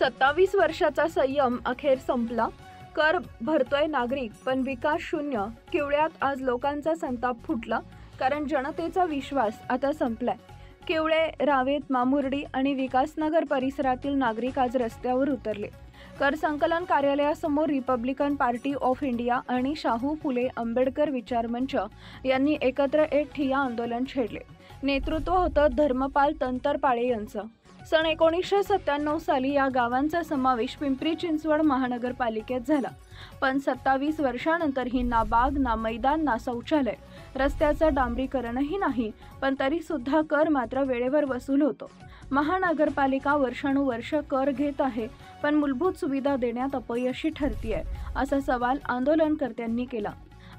27 वर्षाचा संयम अखेर संपला। कर भरतोय नागरिक पण विकास शून्य। किवळ्यात आज लोकांचा संताप फुटला, कारण जनतेचा विश्वास आता संपलाय। किवळे, रावेत, मामुर्डी आणि विकासनगर परिसरातील नागरिक आज रस्त्यावर उतरले। कर संकलन कार्यालयासमोर रिपब्लिकन पार्टी ऑफ इंडिया आणि शाहू फुले आंबेडकर विचार मंच यांनी एकत्र एक ठिय्या आंदोलन छेडले। नेतृत्व होतं धर्मपाल तंतरपाळे यांचं। सन 1997 साली या गावांचा समावेश पिंपरी चिंचवड महानगरपालिकेत झाला, पण 27 वर्षांनंतरही ना बाग, ना मैदान, ना शौचालय, रस्त्याचं डांबरीकरणही नाही, पण तरी सुद्धा कर मात्र वेळेवर वसूल होतो। महानगरपालिका वर्षानुवर्ष कर घेत आहे, पण मूलभूत सुविधा देण्यात अपयशी ठरतीये, असा सवाल आंदोलनकर्त्यांनी केला।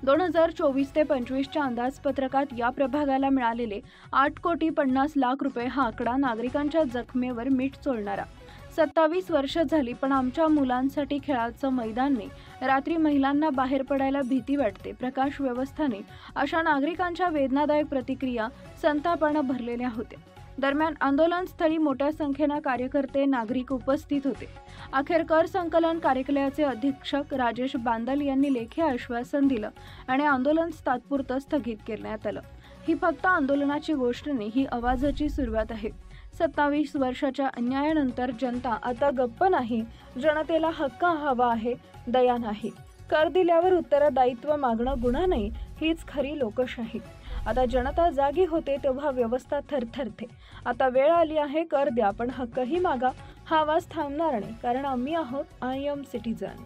2024 ते 25च्या अंदाजपत्रकात या प्रभागाला मिळालेले 8,50,00,000 रुपये हा आकडा नागरिकांच्या जखमेवर मीठ चोळणारा। 27 वर्ष झाली, पण आमच्या मुलांसाठी खेळाचं मैदान नाही, रात्री महिलांना बाहेर पडायला भीती वाटते, प्रकाश व्यवस्था नाही, अशा नागरिकांच्या वेदनादायक प्रतिक्रिया संतापानं भरलेल्या होत्या। दरम्यान आंदोलनस्थळी मोठ्या संख्येने कार्यकर्ते, नागरिक उपस्थित होते। अखेर कर संकलन कार्यालयाचे अधीक्षक राजेश बांदल यांनी लेखी आश्वासन दिलं आणि आंदोलन तात्पुरतं स्थगित करण्यात आलं। ही फक्त आंदोलनाची गोष्ट नाही, ही आवाजाची सुरुवात आहे। 27 वर्षाच्या अन्यायानंतर जनता आता गप्प नाही। जनतेला हक्क हवा आहे, दया नाही। कर दिल्यावर उत्तरदायित्व मागणं गुन्हा नाही, हीच खरी लोकशाही। आता जनता जागी होते तेव्हा व्यवस्था थरथरते। आता वेळ आली आहे, कर द्या पण हक्कही मागा। हा आवाज थांबणार नाही, कारण आम्ही आहोत IAM सिटीजन।